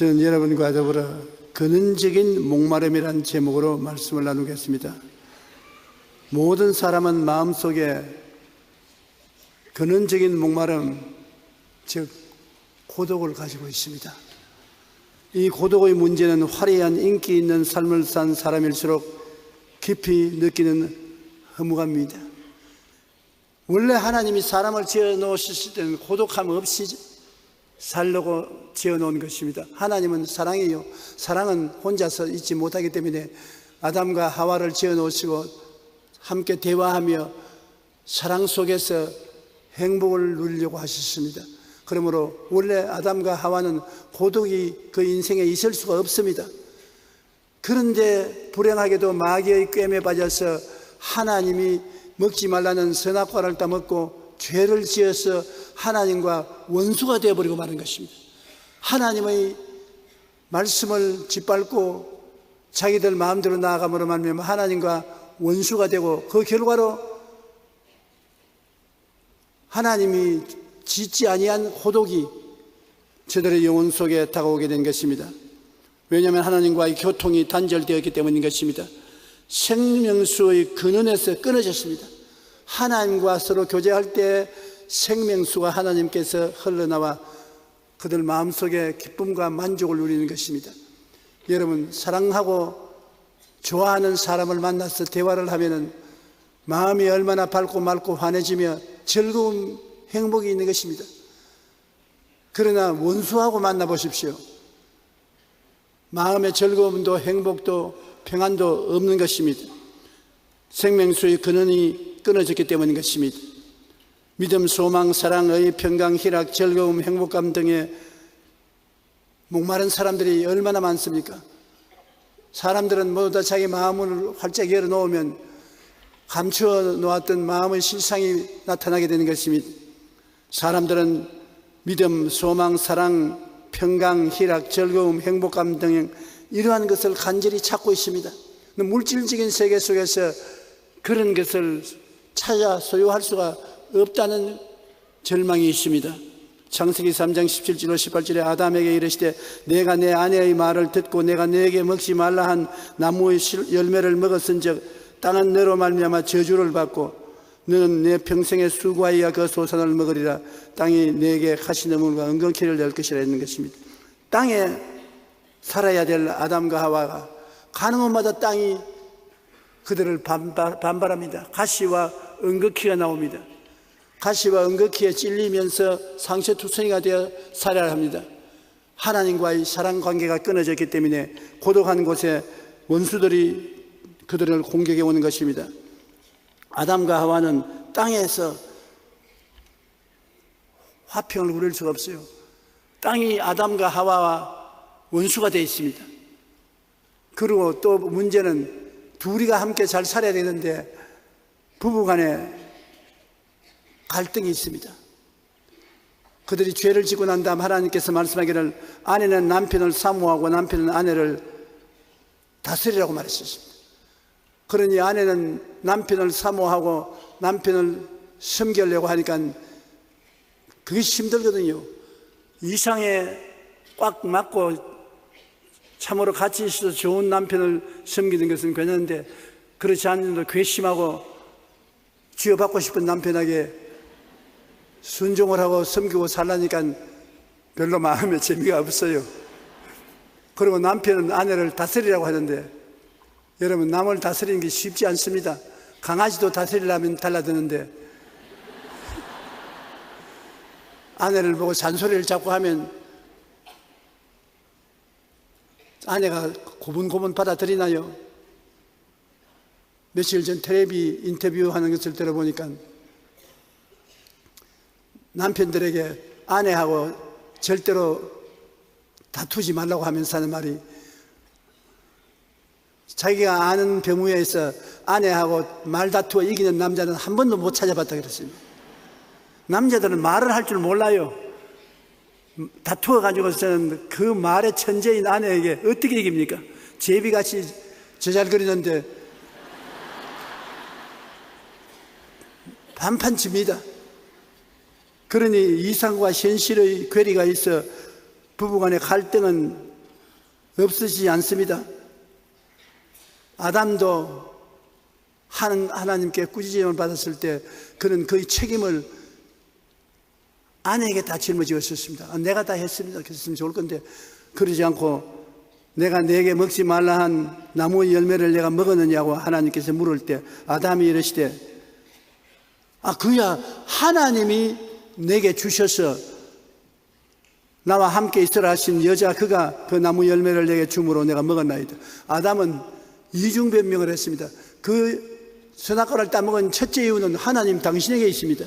저는 여러분과 더불어 근원적인 목마름이란 제목으로 말씀을 나누겠습니다. 모든 사람은 마음속에 근원적인 목마름, 즉 고독을 가지고 있습니다. 이 고독의 문제는 화려한 인기 있는 삶을 산 사람일수록 깊이 느끼는 허무감입니다. 원래 하나님이 사람을 지어 놓으셨을 때는 고독함 없이 살려고 지어 놓은 것입니다. 하나님은 사랑이요, 사랑은 혼자서 있지 못하기 때문에 아담과 하와를 지어 놓으시고 함께 대화하며 사랑 속에서 행복을 누리려고 하셨습니다. 그러므로 원래 아담과 하와는 고독이 그 인생에 있을 수가 없습니다. 그런데 불행하게도 마귀의 꿰매 빠져서 하나님이 먹지 말라는 선악과를 따먹고 죄를 지어서 하나님과 원수가 되어버리고 마는 것입니다. 하나님의 말씀을 짓밟고 자기들 마음대로 나아감으로 말미암아 하나님과 원수가 되고, 그 결과로 하나님이 짓지 아니한 고독이 저들의 영혼 속에 다가오게 된 것입니다. 왜냐하면 하나님과의 교통이 단절되었기 때문인 것입니다. 생명수의 근원에서 끊어졌습니다. 하나님과 서로 교제할 때 생명수가 하나님께서 흘러나와 그들 마음속에 기쁨과 만족을 누리는 것입니다. 여러분, 사랑하고 좋아하는 사람을 만나서 대화를 하면은 마음이 얼마나 밝고 맑고 환해지며 즐거운 행복이 있는 것입니다. 그러나 원수하고 만나보십시오. 마음의 즐거움도 행복도 평안도 없는 것입니다. 생명수의 근원이 끊어졌기 때문인 것입니다. 믿음, 소망, 사랑, 의, 평강, 희락, 즐거움, 행복감 등의 목마른 사람들이 얼마나 많습니까? 사람들은 모두 다 자기 마음을 활짝 열어놓으면 감추어 놓았던 마음의 실상이 나타나게 되는 것입니다. 사람들은 믿음, 소망, 사랑, 평강, 희락, 즐거움, 행복감 등 이러한 것을 간절히 찾고 있습니다. 물질적인 세계 속에서 그런 것을 찾아 소유할 수가 없다는 절망이 있습니다. 창세기 3장 17절로 18절에 아담에게 이르시되 내가 내 아내의 말을 듣고 내가 내게 먹지 말라 한 나무의 열매를 먹었은즉 땅은 너로 말미암아 저주를 받고 너는 내 평생에 수고하여 그 소산을 먹으리라. 땅이 내게 가시너물과 은근키를 낼 것이라 했는 것입니다. 땅에 살아야 될 아담과 하와가 가는 곳마다 땅이 그들을 반발합니다. 가시와 은근키가 나옵니다. 가시와 은근키에 찔리면서 상처투성이가 되어 살아야 합니다. 하나님과의 사랑 관계가 끊어졌기 때문에 고독한 곳에 원수들이 그들을 공격해 오는 것입니다. 아담과 하와는 땅에서 화평을 누릴 수가 없어요. 땅이 아담과 하와와 원수가 되어 있습니다. 그리고 또 문제는 둘이가 함께 잘 살아야 되는데 부부간에 갈등이 있습니다. 그들이 죄를 짓고 난 다음 하나님께서 말씀하기를 아내는 남편을 사모하고 남편은 아내를 다스리라고 말했습니다. 그러니 아내는 남편을 사모하고 남편을 섬기려고 하니까 그게 힘들거든요. 이상에 꽉 맞고 참으로 같이 있어서 좋은 남편을 섬기는 것은 괜찮은데 그렇지 않는데 괘씸하고 쥐어받고 싶은 남편에게 순종을 하고 섬기고 살라니까 별로 마음에 재미가 없어요. 그리고 남편은 아내를 다스리라고 하는데 여러분, 남을 다스리는 게 쉽지 않습니다. 강아지도 다스리려면 달라드는데 아내를 보고 잔소리를 자꾸 하면 아내가 고분고분 받아들이나요? 며칠 전 텔레비 인터뷰하는 것을 들어보니까 남편들에게 아내하고 절대로 다투지 말라고 하면서 하는 말이 자기가 아는 병우에서 아내하고 말다투어 이기는 남자는 한 번도 못 찾아봤다 그랬습니다. 남자들은 말을 할 줄 몰라요. 다투어 가지고서는 그 말의 천재인 아내에게 어떻게 이깁니까? 제비같이 저잘거리는데 반판칩니다. 그러니 이상과 현실의 괴리가 있어 부부간의 갈등은 없어지지 않습니다. 아담도 하나님께 꾸짖음을 받았을 때 그는 그의 책임을 아내에게 다 짊어지었습니다. 내가 다 했습니다. 그랬으면 좋을 건데 그러지 않고 내가 네게 먹지 말라 한 나무의 열매를 내가 먹었느냐고 하나님께서 물을 때 아담이 이르시되 그야 하나님이 내게 주셔서 나와 함께 있으라 하신 여자 그가 그 나무 열매를 내게 주므로 내가 먹었나이다. 아담은 이중변명을 했습니다. 그 선악과를 따먹은 첫째 이유는 하나님 당신에게 있습니다.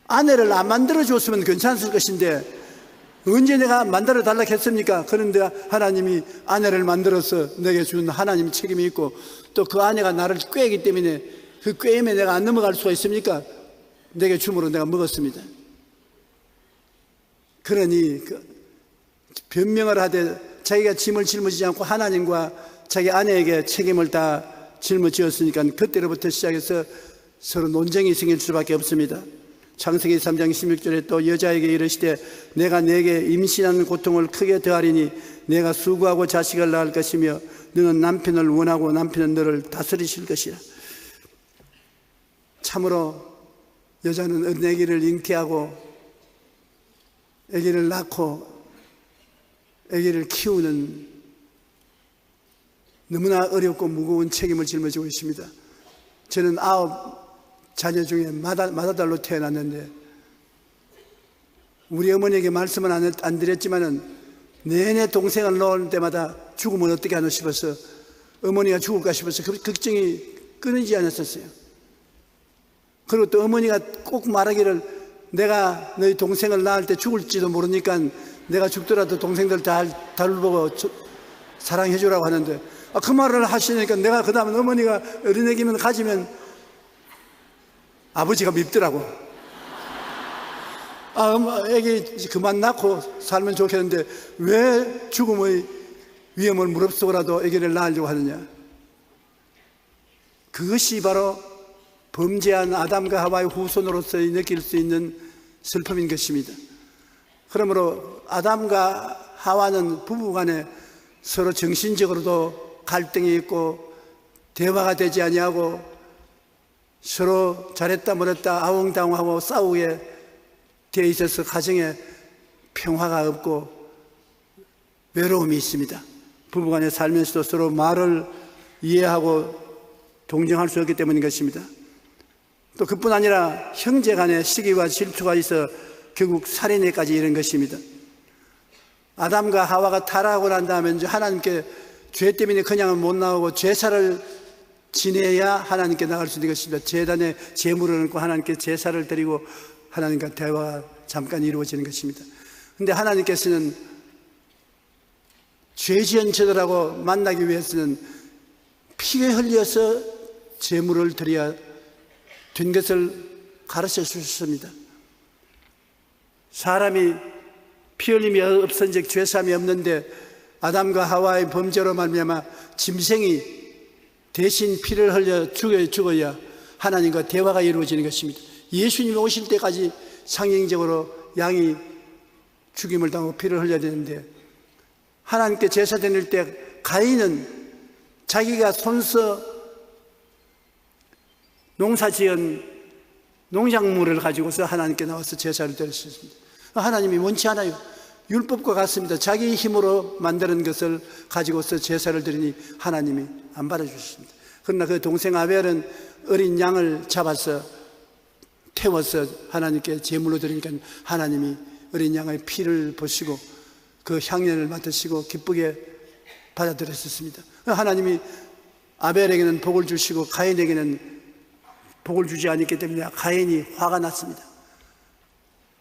아내를 안 만들어줬으면 괜찮을 것인데 언제 내가 만들어 달라 했습니까? 그런데 하나님이 아내를 만들어서 내게 준 하나님 책임이 있고 또 그 아내가 나를 꾀기 때문에 그 꾀임에 내가 안 넘어갈 수가 있습니까? 내게 줌으로 내가 먹었습니다. 그러니 변명을 하되 자기가 짐을 짊어지지 않고 하나님과 자기 아내에게 책임을 다 짊어지었으니까 그때로부터 시작해서 서로 논쟁이 생길 수밖에 없습니다. 창세기 3장 16절에 또 여자에게 이르시되 내가 네게 임신하는 고통을 크게 더하리니 내가 수고하고 자식을 낳을 것이며 너는 남편을 원하고 남편은 너를 다스리실 것이라. 참으로 여자는 어린 아기를 잉태하고 아기를 낳고 아기를 키우는 너무나 어렵고 무거운 책임을 짊어지고 있습니다. 저는 9 자녀 중에 맏아들로 태어났는데 우리 어머니에게 말씀은 안 드렸지만은 내내 동생을 낳을 때마다 죽으면 어떻게 하나 싶어서 어머니가 죽을까 싶어서 그 걱정이 끊이지 않았었어요. 그리고 또 어머니가 꼭 말하기를 내가 너희 동생을 낳을 때 죽을지도 모르니까 내가 죽더라도 동생들 다 보고 사랑해 주라고 하는데 그 말을 하시니까 내가 그 다음에 어머니가 어린애기면 가지면 아버지가 밉더라고. 애기 그만 낳고 살면 좋겠는데 왜 죽음의 위험을 무릅쓰고라도 아기를 낳으려고 하느냐. 그것이 바로 범죄한 아담과 하와의 후손으로서 느낄 수 있는 슬픔인 것입니다. 그러므로 아담과 하와는 부부간에 서로 정신적으로도 갈등이 있고 대화가 되지 아니하고 서로 잘했다 못했다 아웅다웅하고 싸우게 되어 있어서 가정에 평화가 없고 외로움이 있습니다. 부부간에 살면서도 서로 말을 이해하고 동정할 수 없기 때문인 것입니다. 또 그뿐 아니라 형제간에 시기와 질투가 있어 결국 살인에까지 이른 것입니다. 아담과 하와가 타락하고 난 다음에 이제 하나님께 죄 때문에 그냥은 못 나오고 제사를 지내야 하나님께 나갈 수 있는 것입니다. 제단에 제물을 얹고 하나님께 제사를 드리고 하나님과 대화가 잠깐 이루어지는 것입니다. 그런데 하나님께서는 죄 지은 저들하고 만나기 위해서는 피에 흘려서 제물을 드려야 된 것을 가르쳐 주셨습니다. 사람이 피 흘림이 없은 즉 죄사함이 없는데 아담과 하와의 범죄로 말미암아 짐승이 대신 피를 흘려 죽어야 하나님과 대화가 이루어지는 것입니다. 예수님이 오실 때까지 상징적으로 양이 죽임을 당하고 피를 흘려야 되는데 하나님께 제사 드릴 때 가인은 자기가 손서 농사지은 농작물을 가지고서 하나님께 나와서 제사를 드렸습니다. 하나님이 원치 않아요. 율법과 같습니다. 자기 힘으로 만드는 것을 가지고서 제사를 드리니 하나님이 안 받아주셨습니다. 그러나 그 동생 아벨은 어린 양을 잡아서 태워서 하나님께 제물로 드리니까 하나님이 어린 양의 피를 보시고 그 향연을 맡으시고 기쁘게 받아들였었습니다. 하나님이 아벨에게는 복을 주시고 가인에게는 복을 주지 않았기 때문에 가인이 화가 났습니다.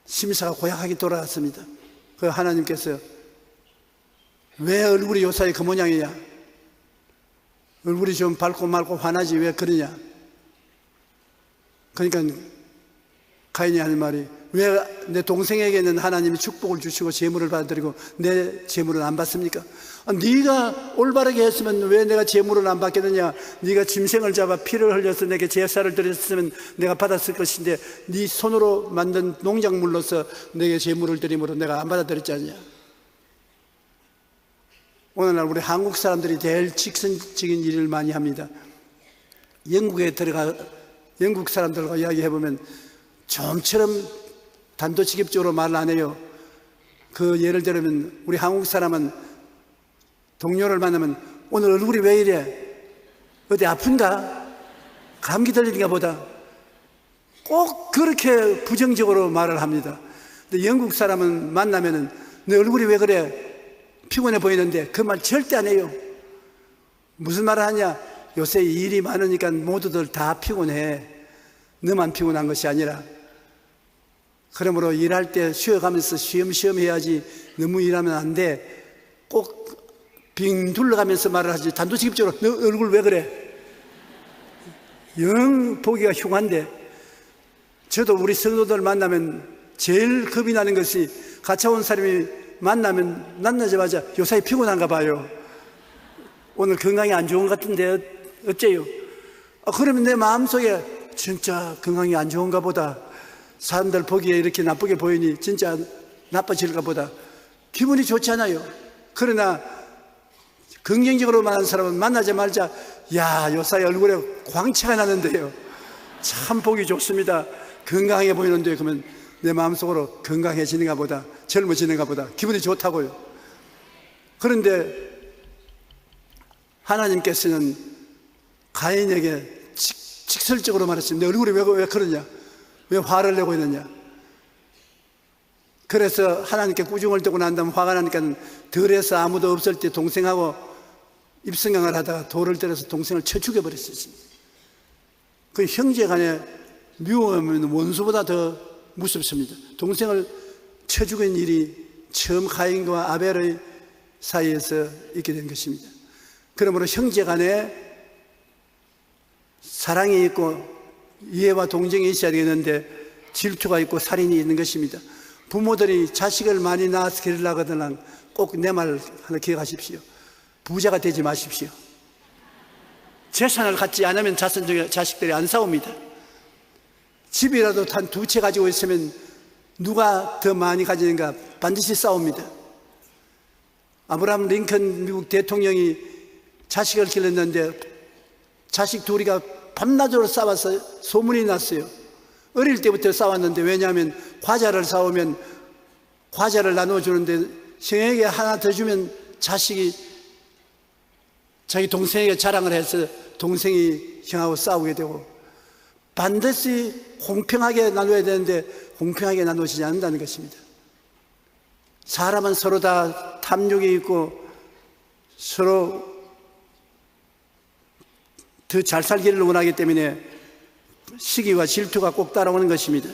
심사가 고약하게 돌아갔습니다. 그 하나님께서 왜 얼굴이 요사이 그 모양이냐, 얼굴이 좀 밝고 맑고 환하지 왜 그러냐. 그러니까 가인이 하는 말이 왜 내 동생에게는 하나님이 축복을 주시고 제물을 받아들이고 내 제물은 안 받습니까? 네가 올바르게 했으면 왜 내가 제물을 안 받겠느냐. 네가 짐승을 잡아 피를 흘려서 내게 제사를 드렸으면 내가 받았을 것인데 네 손으로 만든 농작물로서 내게 제물을 드림으로 내가 안 받아들였지 않냐. 오늘날 우리 한국 사람들이 제일 직선적인 일을 많이 합니다. 영국에 들어가 영국 사람들과 이야기해보면 좀처럼 단도직입적으로 말을 안 해요. 그 예를 들면 우리 한국 사람은 동료를 만나면 오늘 얼굴이 왜 이래? 어디 아픈가? 감기 들리는가 보다. 꼭 그렇게 부정적으로 말을 합니다. 근데 영국 사람은 만나면은 너 얼굴이 왜 그래? 피곤해 보이는데 그 말 절대 안 해요. 무슨 말을 하냐? 요새 일이 많으니까 모두들 다 피곤해. 너만 피곤한 것이 아니라. 그러므로 일할 때 쉬어가면서 쉬엄쉬엄 해야지 너무 일하면 안 돼. 꼭 빙 둘러가면서 말을 하지. 단도직입적으로 너 얼굴 왜 그래? 영 보기가 흉한데, 저도 우리 성도들 만나면 제일 겁이 나는 것이 같이 온 사람이 만나면 만나자마자 요사이 피곤한가 봐요. 오늘 건강이 안 좋은 것 같은데 어째요? 그러면 내 마음속에 진짜 건강이 안 좋은가 보다. 사람들 보기에 이렇게 나쁘게 보이니 진짜 나빠질까 보다. 기분이 좋지 않아요. 그러나 긍정적으로 말하는 사람은 만나자마자 야, 요사이 얼굴에 광채가 나는데요. 참 보기 좋습니다. 건강해 보이는데 그러면 내 마음속으로 건강해지는가 보다, 젊어지는가 보다, 기분이 좋다고요. 그런데 하나님께서는 가인에게 직설적으로 말했습니다. 내 얼굴이 왜 그러냐? 왜 화를 내고 있느냐? 그래서 하나님께 꾸중을 듣고 난 다음 화가 나니까 들에서 아무도 없을 때 동생하고 입성강을 하다가 돌을 들어서 동생을 쳐 죽여버렸습니다. 그 형제 간에 미워하면 원수보다 더 무섭습니다. 동생을 쳐 죽인 일이 처음 가인과 아벨의 사이에서 있게 된 것입니다. 그러므로 형제 간에 사랑이 있고 이해와 동정이 있어야 되는데 질투가 있고 살인이 있는 것입니다. 부모들이 자식을 많이 낳아서 기르려거든 꼭 내 말 하나 기억하십시오. 부자가 되지 마십시오. 재산을 갖지 않으면 자식들이 안 싸웁니다. 집이라도 단 2채 가지고 있으면 누가 더 많이 가지는가 반드시 싸웁니다. 아브라함 링컨 미국 대통령이 자식을 길렀는데 자식 둘이가 밤낮으로 싸워서 소문이 났어요. 어릴 때부터 싸웠는데, 왜냐하면 과자를 사오면 과자를 나눠주는데 형에게 하나 더 주면 자식이 자기 동생에게 자랑을 해서 동생이 형하고 싸우게 되고, 반드시 공평하게 나눠야 되는데 공평하게 나누지 않는다는 것입니다. 사람은 서로 다 탐욕이 있고 서로 더 잘 살기를 원하기 때문에 시기와 질투가 꼭 따라오는 것입니다.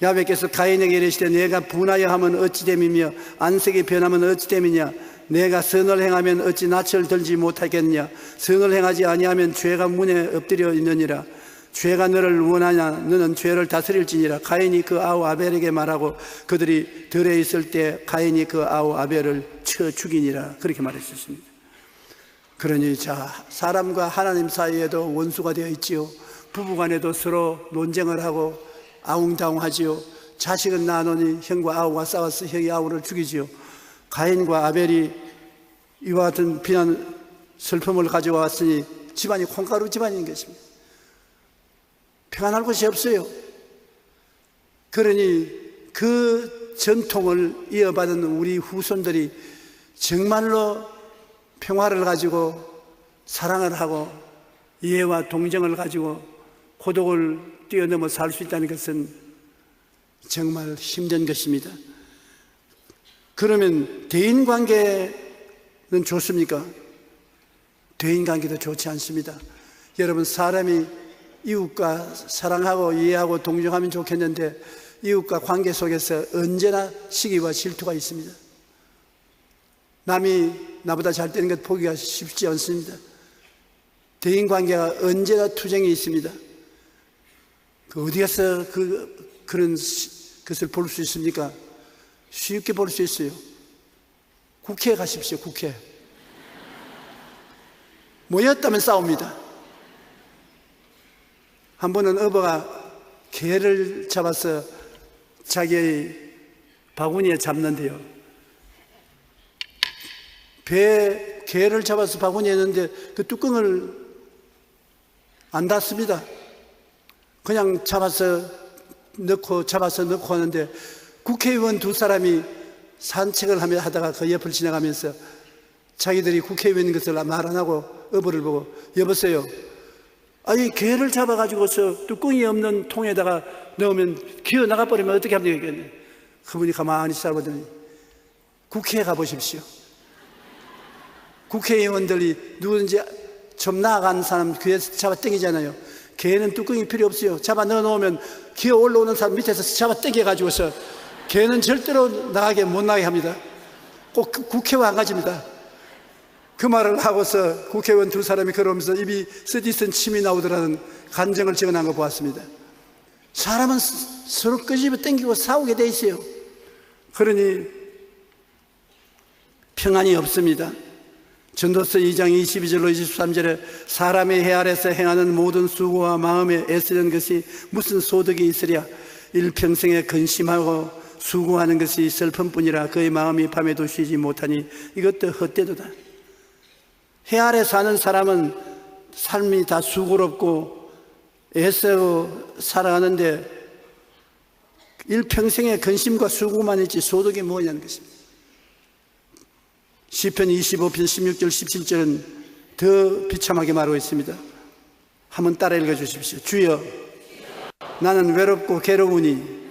야훼께서 가인에게 이르시되 내가 분하여 하면 어찌 됨이며 안색이 변하면 어찌 됨이냐? 내가 선을 행하면 어찌 낯을 들지 못하겠냐? 선을 행하지 아니하면 죄가 문에 엎드려 있느니라. 죄가 너를 원하냐? 너는 죄를 다스릴지니라. 가인이 그 아우 아벨에게 말하고 그들이 들에 있을 때 가인이 그 아우 아벨을 쳐 죽이니라. 그렇게 말했습니다. 그러니 사람과 하나님 사이에도 원수가 되어 있지요. 부부간에도 서로 논쟁을 하고 아웅다웅하지요. 자식은 낳으니 형과 아우가 싸워서 형이 아우를 죽이지요. 가인과 아벨이 이와 같은 비난 슬픔을 가져왔으니 집안이 콩가루 집안인 것입니다. 평안할 곳이 없어요. 그러니 그 전통을 이어받은 우리 후손들이 정말로 평화를 가지고 사랑을 하고 이해와 동정을 가지고 고독을 뛰어넘어 살 수 있다는 것은 정말 힘든 것입니다. 그러면 대인관계는 좋습니까? 대인관계도 좋지 않습니다. 여러분, 사람이 이웃과 사랑하고 이해하고 동정하면 좋겠는데 이웃과 관계 속에서 언제나 시기와 질투가 있습니다. 남이 나보다 잘 되는 것 보기가 쉽지 않습니다. 대인관계가 언제나 투쟁이 있습니다. 어디에서 그런 것을 볼 수 있습니까? 쉽게 볼 수 있어요. 국회에 가십시오. 국회. 모였다면 싸웁니다. 한 번은 어버가 개를 잡아서 자기의 바구니에 잡는데요, 배에 개를 잡아서 바구니에 넣는데 그 뚜껑을 안 닫습니다. 그냥 잡아서 넣고 하는데 국회의원 두 사람이 산책을 하다가 그 옆을 지나가면서 자기들이 국회의원인 것을 말 안 하고 어부를 보고, 여보세요, 아니 개를 잡아가지고서 뚜껑이 없는 통에다가 넣으면 기어 나가버리면 어떻게 하면 되겠네. 그분이 가만히 살아보더니, 국회에 가보십시오. 국회의원들이 누구든지 좀 나아간 사람 귀에서 잡아 당기잖아요. 개는 뚜껑이 필요 없어요. 잡아 넣어놓으면 기어 올라오는 사람 밑에서 잡아 당겨가지고서 개는 절대로 못 나가게 합니다. 꼭 국회와 한 가지입니다. 그 말을 하고서 국회의원 두 사람이 걸어오면서 입이 쓰디쓴 침이 나오더라는 간증을 적어놓은 거 보았습니다. 사람은 서로 끄집어 당기고 싸우게 돼 있어요. 그러니 평안이 없습니다. 전도서 2장 22절로 23절에 사람의 해 아래서 행하는 모든 수고와 마음에 애쓰는 것이 무슨 소득이 있으랴. 일평생에 근심하고 수고하는 것이 슬픔뿐이라 그의 마음이 밤에도 쉬지 못하니 이것도 헛되도다. 해 아래 사는 사람은 삶이 다 수고롭고 애쓰고 살아가는데 일평생에 근심과 수고만 있지 소득이 뭐냐는 것입니다. 시편 25편 16절 17절은 더 비참하게 말하고 있습니다. 한번 따라 읽어주십시오. 주여, 나는 외롭고 괴로우니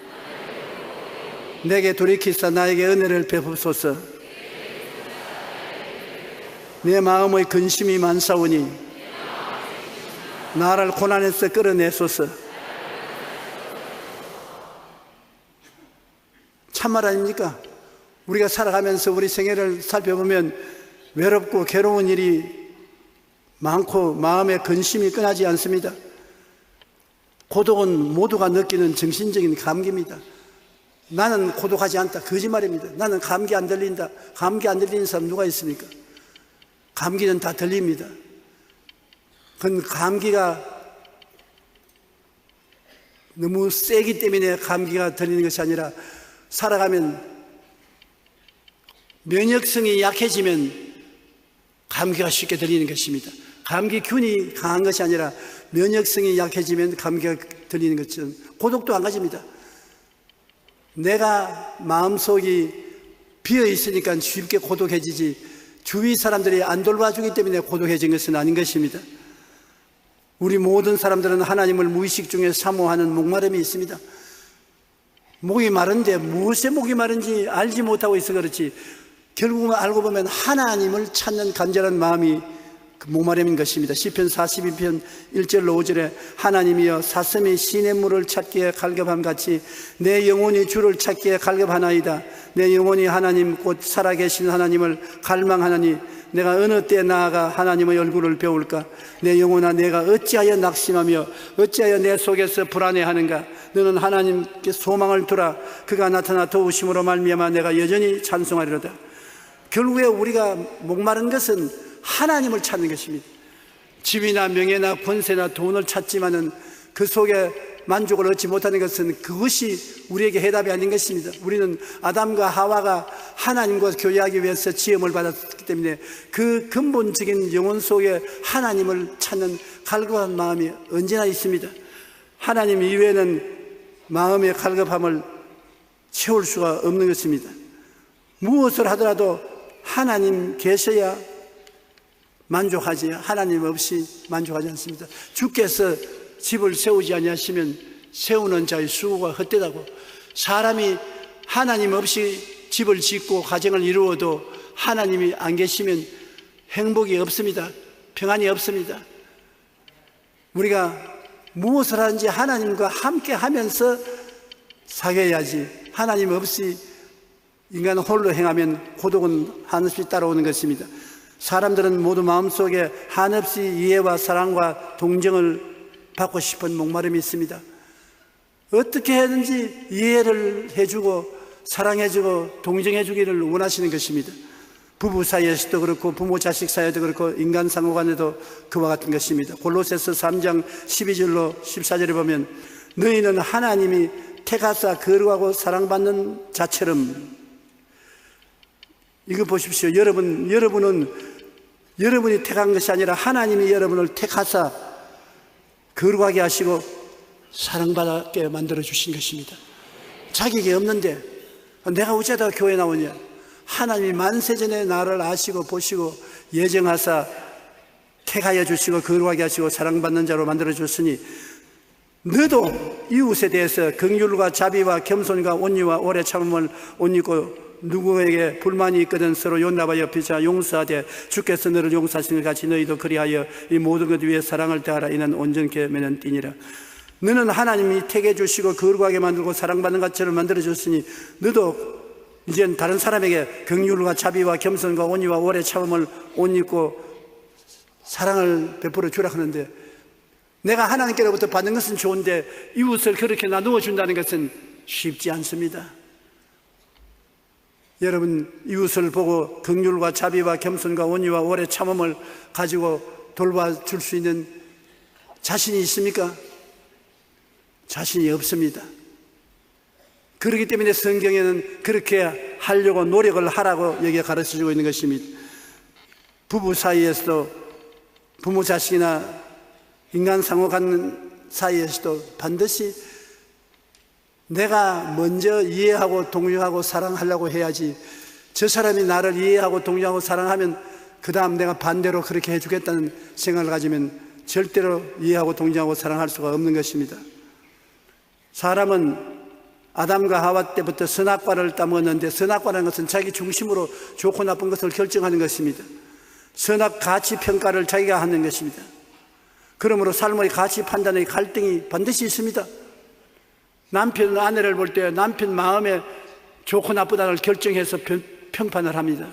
내게 돌이키사 나에게 은혜를 베푸소서. 내 마음의 근심이 많사오니 나를 고난에서 끌어내소서. 참말 아닙니까? 우리가 살아가면서 우리 생애를 살펴보면 외롭고 괴로운 일이 많고 마음에 근심이 끊하지 않습니다. 고독은 모두가 느끼는 정신적인 감기입니다. 나는 고독하지 않다, 거짓말입니다. 나는 감기 안 들린다. 감기 안 들리는 사람 누가 있습니까? 감기는 다 들립니다. 그건 감기가 너무 세기 때문에 감기가 들리는 것이 아니라 살아가면 면역성이 약해지면 감기가 쉽게 들리는 것입니다. 감기균이 강한 것이 아니라 면역성이 약해지면 감기가 들리는 것처럼 고독도 한 가지입니다. 내가 마음속이 비어 있으니까 쉽게 고독해지지 주위 사람들이 안 돌봐주기 때문에 고독해진 것은 아닌 것입니다. 우리 모든 사람들은 하나님을 무의식 중에 사모하는 목마름이 있습니다. 목이 마른데 무엇에 목이 마른지 알지 못하고 있어 그렇지 결국은 알고 보면 하나님을 찾는 간절한 마음이 그 목마름인 것입니다. 시편 42편 1절로 5절에 하나님이여 사슴이 시냇물을 찾기에 갈급함같이 내 영혼이 주를 찾기에 갈급하나이다. 내 영혼이 하나님 곧 살아계신 하나님을 갈망하나니 내가 어느 때 나아가 하나님의 얼굴을 배울까. 내 영혼아 내가 어찌하여 낙심하며 어찌하여 내 속에서 불안해하는가. 너는 하나님께 소망을 두라. 그가 나타나 도우심으로 말미암아 내가 여전히 찬송하리로다. 결국에 우리가 목마른 것은 하나님을 찾는 것입니다. 집이나 명예나 권세나 돈을 찾지만은 그 속에 만족을 얻지 못하는 것은 그것이 우리에게 해답이 아닌 것입니다. 우리는 아담과 하와가 하나님과 교제하기 위해서 지음을 받았기 때문에 그 근본적인 영혼 속에 하나님을 찾는 갈급한 마음이 언제나 있습니다. 하나님 이외에는 마음의 갈급함을 채울 수가 없는 것입니다. 무엇을 하더라도 하나님 계셔야 만족하지 하나님 없이 만족하지 않습니다. 주께서 집을 세우지 아니하시면 세우는 자의 수고가 헛되다고. 사람이 하나님 없이 집을 짓고 가정을 이루어도 하나님이 안 계시면 행복이 없습니다. 평안이 없습니다. 우리가 무엇을 하는지 하나님과 함께 하면서 사귀어야지 하나님 없이 인간 홀로 행하면 고독은 한없이 따라오는 것입니다. 사람들은 모두 마음속에 한없이 이해와 사랑과 동정을 받고 싶은 목마름이 있습니다. 어떻게 해야든지 이해를 해주고 사랑해주고 동정해주기를 원하시는 것입니다. 부부 사이에서도 그렇고 부모 자식 사이에도 그렇고 인간 상호간에도 그와 같은 것입니다. 골로새서 3장 12절로 14절에 보면 너희는 하나님이 택하사 거룩하고 사랑받는 자처럼 이거 보십시오. 여러분은 여러분이 택한 것이 아니라 하나님이 여러분을 택하사 거룩하게 하시고 사랑받게 만들어 주신 것입니다. 자격이 없는데 내가 어쩌다가 교회 나오냐? 하나님이 만세전에 나를 아시고 보시고 예정하사 택하여 주시고 거룩하게 하시고 사랑받는 자로 만들어 줬으니 너도 이웃에 대해서 긍휼과 자비와 겸손과 온유와 오래 참음을 옷 입고 누구에게 불만이 있거든 서로 용납하여 피차 용서하되 주께서 너를 용서하시는 것 같이 너희도 그리하여 이 모든 것 위에 사랑을 다하라. 이는 온전케 매는 띠니라. 너는 하나님이 택해 주시고 거룩하게 만들고 사랑받는 것처럼 만들어 줬으니 너도 이젠 다른 사람에게 긍휼과 자비와 겸손과 온유와 오래 참음을 옷 입고 사랑을 베풀어 주라 하는데, 내가 하나님께로부터 받는 것은 좋은데 이웃을 그렇게 나누어 준다는 것은 쉽지 않습니다. 여러분, 이웃을 보고 긍휼과 자비와 겸손과 온유와 오래 참음을 가지고 돌봐줄 수 있는 자신이 있습니까? 자신이 없습니다. 그렇기 때문에 성경에는 그렇게 하려고 노력을 하라고 여기에 가르쳐주고 있는 것입니다. 부부 사이에서도, 부모 자식이나 인간 상호 갖는 사이에서도 반드시 내가 먼저 이해하고 동요하고 사랑하려고 해야지, 저 사람이 나를 이해하고 동요하고 사랑하면 그 다음 내가 반대로 그렇게 해주겠다는 생각을 가지면 절대로 이해하고 동요하고 사랑할 수가 없는 것입니다. 사람은 아담과 하와 때부터 선악과를 따먹었는데, 선악과라는 것은 자기 중심으로 좋고 나쁜 것을 결정하는 것입니다. 선악 가치 평가를 자기가 하는 것입니다. 그러므로 삶의 가치 판단의 갈등이 반드시 있습니다. 남편은 아내를 볼 때 남편 마음에 좋고 나쁘다를 결정해서 평판을 합니다.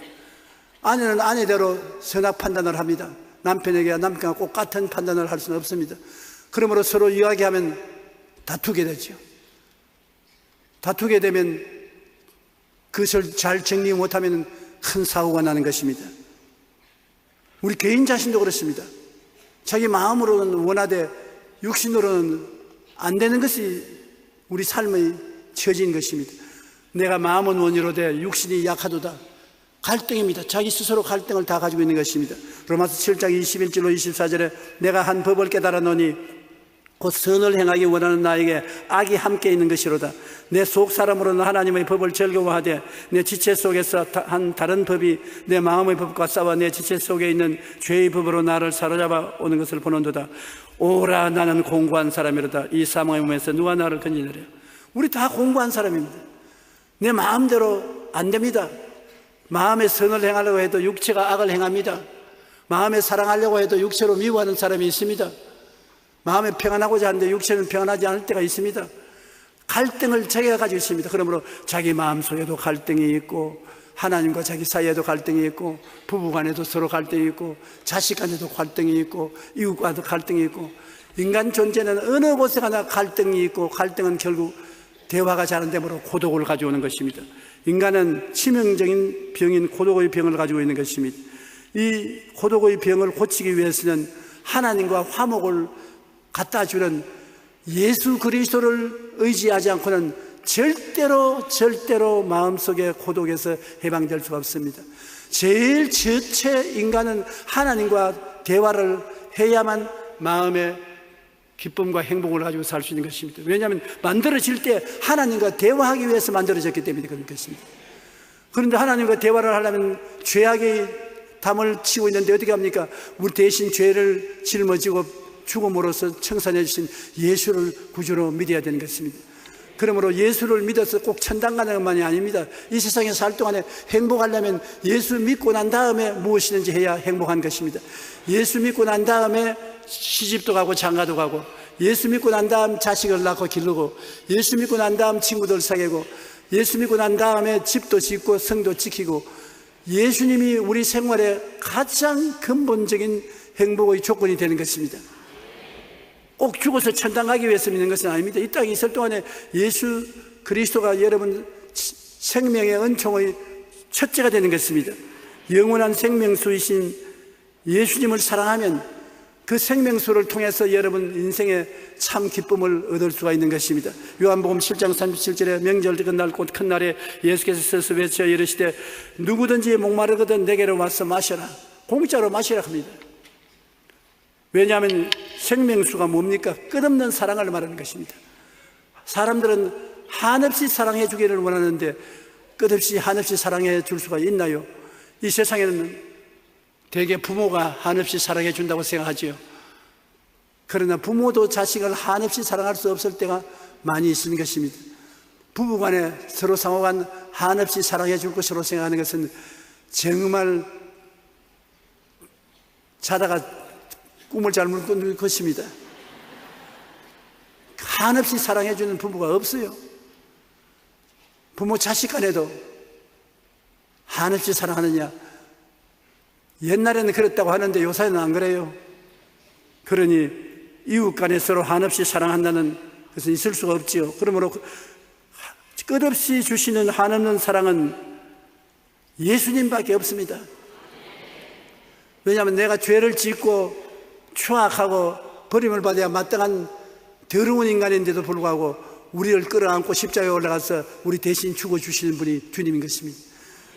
아내는 아내대로 선악 판단을 합니다. 남편에게 남편과 꼭 같은 판단을 할 수는 없습니다. 그러므로 서로 이야기하면 다투게 되죠. 다투게 되면 그것을 잘 정리 못하면 큰 사고가 나는 것입니다. 우리 개인 자신도 그렇습니다. 자기 마음으로는 원하되 육신으로는 안 되는 것이 우리 삶의 처지인 것입니다. 내가 마음은 원이로되 육신이 약하도다. 갈등입니다. 자기 스스로 갈등을 다 가지고 있는 것입니다. 로마서 7장 21절로 24절에 내가 한 법을 깨달았노니 곧 선을 행하기 원하는 나에게 악이 함께 있는 것이로다. 내 속 사람으로는 하나님의 법을 즐거워하되 내 지체 속에서 한 다른 법이 내 마음의 법과 싸워 내 지체 속에 있는 죄의 법으로 나를 사로잡아 오는 것을 보는도다. 오라, 나는 공고한 사람이로다. 이 사망의 몸에서 누가 나를 건지느냐. 우리 다 공고한 사람입니다. 내 마음대로 안 됩니다. 마음에 선을 행하려고 해도 육체가 악을 행합니다. 마음에 사랑하려고 해도 육체로 미워하는 사람이 있습니다. 마음에 평안하고자 하는데 육체는 평안하지 않을 때가 있습니다. 갈등을 자기가 가지고 있습니다. 그러므로 자기 마음속에도 갈등이 있고, 하나님과 자기 사이에도 갈등이 있고, 부부간에도 서로 갈등이 있고, 자식간에도 갈등이 있고, 이웃과도 갈등이 있고, 인간 존재는 어느 곳에 가나 갈등이 있고, 갈등은 결국 대화가 잘 안 되므로 고독을 가져오는 것입니다. 인간은 치명적인 병인 고독의 병을 가지고 있는 것입니다. 이 고독의 병을 고치기 위해서는 하나님과 화목을 갖다 주는 예수 그리스도를 의지하지 않고는 절대로 마음속의 고독에서 해방될 수가 없습니다. 제일 첫째 인간은 하나님과 대화를 해야만 마음의 기쁨과 행복을 가지고 살 수 있는 것입니다. 왜냐하면 만들어질 때 하나님과 대화하기 위해서 만들어졌기 때문에 그런 것입니다. 그런데 하나님과 대화를 하려면 죄악의 담을 치고 있는데 어떻게 합니까? 우리 대신 죄를 짊어지고 죽음으로써 청산해 주신 예수를 구주로 믿어야 되는 것입니다. 그러므로 예수를 믿어서 꼭 천당 가는 것만이 아닙니다. 이 세상에 살 동안에 행복하려면 예수 믿고 난 다음에 무엇이든지 해야 행복한 것입니다. 예수 믿고 난 다음에 시집도 가고 장가도 가고, 예수 믿고 난 다음 자식을 낳고 기르고, 예수 믿고 난 다음 친구들 사귀고, 예수 믿고 난 다음에 집도 짓고 성도 지키고, 예수님이 우리 생활의 가장 근본적인 행복의 조건이 되는 것입니다. 꼭 죽어서 천당 가기 위해서 믿는 것은 아닙니다. 이 땅에 있을 동안에 예수 그리스도가 여러분 생명의 은총의 첫째가 되는 것입니다. 영원한 생명수이신 예수님을 사랑하면 그 생명수를 통해서 여러분 인생의 참 기쁨을 얻을 수가 있는 것입니다. 요한복음 7장 37절에 명절 끝날 곧 큰 날에 예수께서 서서 외쳐 이르시되 누구든지 목마르거든 내게로 와서 마셔라. 공짜로 마시라 합니다. 왜냐하면 생명수가 뭡니까? 끝없는 사랑을 말하는 것입니다. 사람들은 한없이 사랑해 주기를 원하는데 끝없이 한없이 사랑해 줄 수가 있나요? 이 세상에는 대개 부모가 한없이 사랑해 준다고 생각하지요. 그러나 부모도 자식을 한없이 사랑할 수 없을 때가 많이 있는 것입니다. 부부간에 서로 상호간 한없이 사랑해 줄 것으로 생각하는 것은 정말 자다가 꿈을 잘못 꾼 것입니다. 한없이 사랑해 주는 부부가 없어요. 부모 자식 간에도 한없이 사랑하느냐? 옛날에는 그랬다고 하는데 요새는 안 그래요. 그러니 이웃 간에 서로 한없이 사랑한다는 것은 있을 수가 없지요. 그러므로 끝없이 주시는 한없는 사랑은 예수님밖에 없습니다. 왜냐하면 내가 죄를 짓고 추악하고 버림을 받아야 마땅한 더러운 인간인데도 불구하고 우리를 끌어안고 십자가에 올라가서 우리 대신 죽어주시는 분이 주님인 것입니다.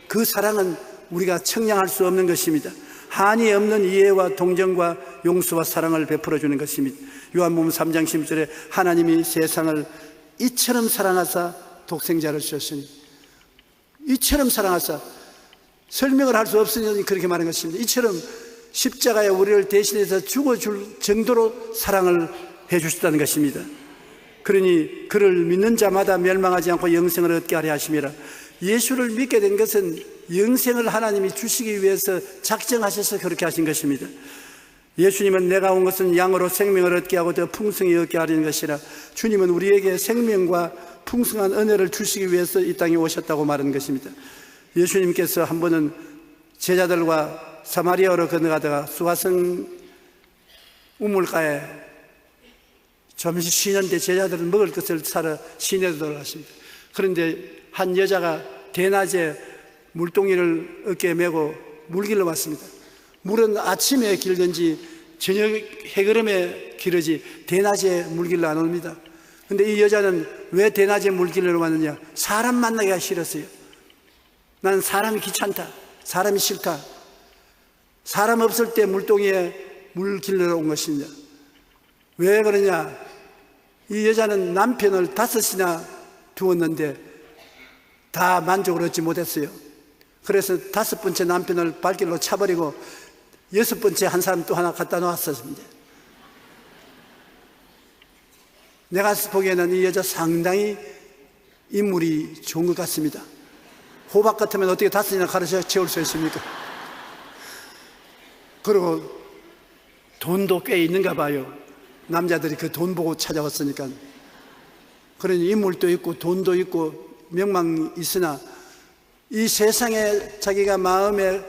그 사랑은 우리가 청량할 수 없는 것입니다. 한이 없는 이해와 동정과 용서와 사랑을 베풀어 주는 것입니다. 요한복음 3장 10절에 하나님이 세상을 이처럼 사랑하사 독생자를 주셨으니, 이처럼 사랑하사, 설명을 할 수 없으니 그렇게 말한 것입니다. 이처럼 십자가에 우리를 대신해서 죽어줄 정도로 사랑을 해 주셨다는 것입니다. 그러니 그를 믿는 자마다 멸망하지 않고 영생을 얻게 하려 하심이라. 예수를 믿게 된 것은 영생을 하나님이 주시기 위해서 작정하셔서 그렇게 하신 것입니다. 예수님은 내가 온 것은 양으로 생명을 얻게 하고 더 풍성히 얻게 하려는 것이라. 주님은 우리에게 생명과 풍성한 은혜를 주시기 위해서 이 땅에 오셨다고 말하는 것입니다. 예수님께서 한 번은 제자들과 사마리아로 건너가다가 수가성 우물가에 잠시 쉬는데 제자들은 먹을 것을 사러 시내로 돌아갔습니다. 그런데 한 여자가 대낮에 물동이를 어깨에 메고 물길로 왔습니다. 물은 아침에 길든지 저녁 해그름에 길어지 대낮에 물길로 안 옵니다. 그런데 이 여자는 왜 대낮에 물길로 왔느냐? 사람 만나기가 싫었어요. 난 사람이 귀찮다, 사람이 싫다. 사람 없을 때 물동이에 물길로 온 것입니다. 왜 그러냐? 이 여자는 남편을 5이나 두었는데 다 만족을 얻지 못했어요. 그래서 5번째 남편을 발길로 차버리고 6번째 한 사람 또 하나 갖다 놓았었습니다. 내가 보기에는 이 여자 상당히 인물이 좋은 것 같습니다. 호박 같으면 어떻게 5이나 가르쳐 채울 수 있습니까? 그리고 돈도 꽤 있는가 봐요. 남자들이 그 돈 보고 찾아왔으니까. 그러니 인물도 있고 돈도 있고 명망이 있으나 이 세상에 자기가 마음에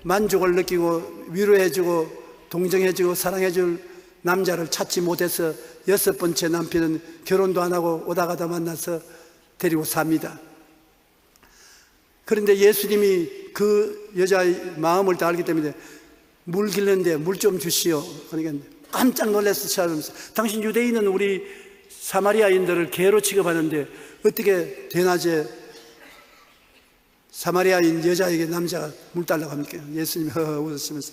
만족을 느끼고 위로해주고 동정해주고 사랑해줄 남자를 찾지 못해서 6번째 남편은 결혼도 안 하고 오다가다 만나서 데리고 삽니다. 그런데 예수님이 그 여자의 마음을 다 알기 때문에 물 길는데 물 좀 주시오. 그러니까 깜짝 놀라서 찾아오면서 당신 유대인은 우리 사마리아인들을 개로 취급하는데 어떻게 대낮에 사마리아인 여자에게 남자가 물 달라고 합니까? 예수님이 웃으시면서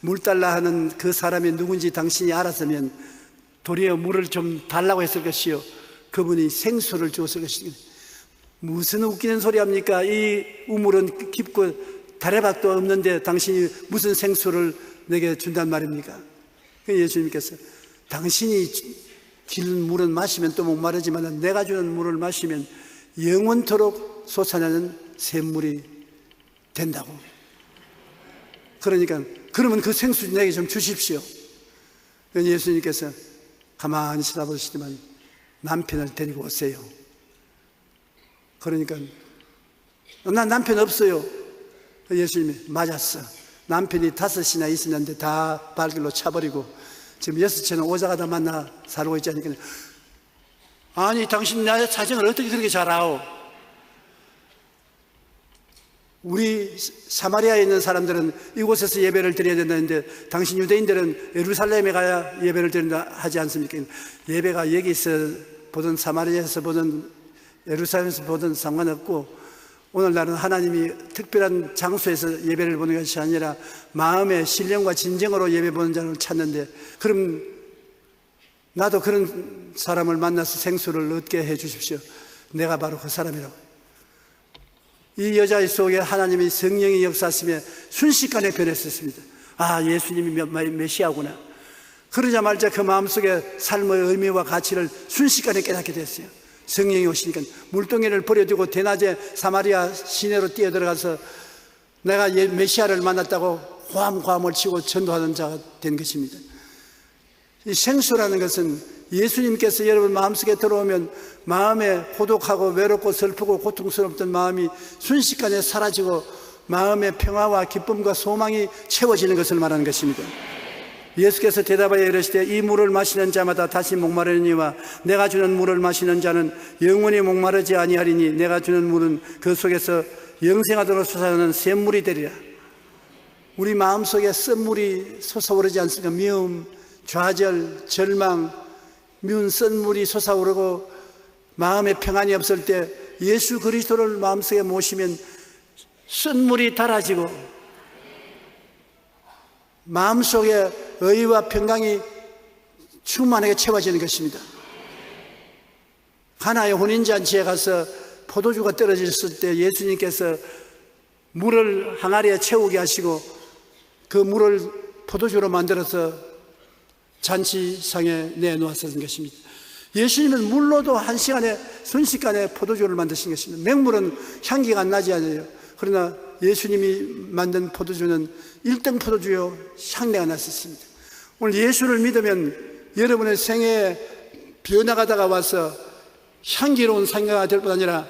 물 달라 하는 그 사람이 누군지 당신이 알았으면 도리어 물을 좀 달라고 했을 것이요, 그분이 생수를 주었을 것이니. 무슨 웃기는 소리 합니까? 이 우물은 깊고 다래박도 없는데 당신이 무슨 생수를 내게 준단 말입니까? 예수님께서 당신이 길 물은 마시면 또 목마르지만 내가 주는 물을 마시면 영원토록 솟아나는 샘물이 된다고. 그러니까 그러면 그 생수 내게 좀 주십시오. 예수님께서 가만히 쳐다보시지만 남편을 데리고 오세요. 그러니까 난 남편 없어요. 예수님이 맞았어. 남편이 5이나 있었는데 다 발길로 차버리고 지금 6채는 오자가다 만나 살고 있지 않으니까. 아니 당신 나의 사정을 어떻게 그렇게 잘 아오? 우리 사마리아에 있는 사람들은 이곳에서 예배를 드려야 된다는데 당신 유대인들은 예루살렘에 가야 예배를 드린다 하지 않습니까? 예배가 여기서 보든 사마리아에서 보든 예루살렘에서 보든 상관없고, 오늘날은 하나님이 특별한 장소에서 예배를 보는 것이 아니라 마음의 신령과 진정으로 예배 보는 자를 찾는데, 그럼 나도 그런 사람을 만나서 생수를 얻게 해 주십시오. 내가 바로 그 사람이라고. 이 여자의 속에 하나님의 성령이 역사하시며 순식간에 변했었습니다. 아, 예수님이 메시아구나. 그러자마자 그 마음속에 삶의 의미와 가치를 순식간에 깨닫게 됐어요. 성령이 오시니까 물동이를 버려두고 대낮에 사마리아 시내로 뛰어들어가서 내가 메시아를 만났다고 호함을 치고 전도하는 자가 된 것입니다. 이 생수라는 것은 예수님께서 여러분 마음속에 들어오면 마음에 고독하고 외롭고 슬프고 고통스럽던 마음이 순식간에 사라지고 마음의 평화와 기쁨과 소망이 채워지는 것을 말하는 것입니다. 예수께서 대답하여 이르시되 이 물을 마시는 자마다 다시 목마르니와 내가 주는 물을 마시는 자는 영원히 목마르지 아니하리니 내가 주는 물은 그 속에서 영생하도록 솟아나는 샘물이 되리라. 우리 마음속에 쓴물이 솟아오르지 않습니까? 미움, 좌절, 절망, 미운 쓴물이 솟아오르고 마음에 평안이 없을 때 예수 그리스도를 마음속에 모시면 쓴물이 달아지고 마음속에 의와 평강이 충만하게 채워지는 것입니다. 가나의 혼인잔치에 가서 포도주가 떨어졌을 때 예수님께서 물을 항아리에 채우게 하시고 그 물을 포도주로 만들어서 잔치상에 내놓았던 것입니다. 예수님은 물로도 한 시간에 순식간에 포도주를 만드신 것입니다. 맹물은 향기가 안 나지 않아요. 그러나 예수님이 만든 포도주는 1등 포도주요 향내가 났었습니다. 오늘 예수를 믿으면 여러분의 생애에 비어나가다가 와서 향기로운 생애가 될 뿐 아니라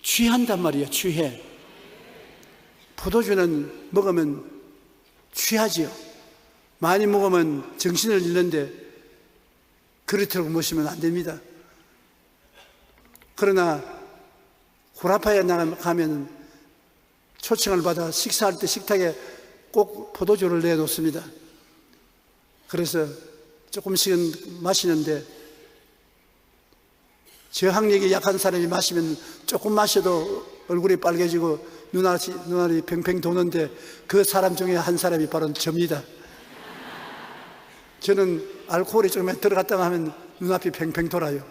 취한단 말이에요. 취해. 포도주는 먹으면 취하지요. 많이 먹으면 정신을 잃는데 그렇다고 모시면 안 됩니다. 그러나 구라파에 가면 초청을 받아 식사할 때 식탁에 꼭 포도주를 내놓습니다. 그래서 조금씩은 마시는데 저항력이 약한 사람이 마시면 조금 마셔도 얼굴이 빨개지고 눈알이 팽팽 도는데 그 사람 중에 한 사람이 바로 접니다. 저는 알코올이 조금 들어갔다가 하면 눈앞이 팽팽 돌아요.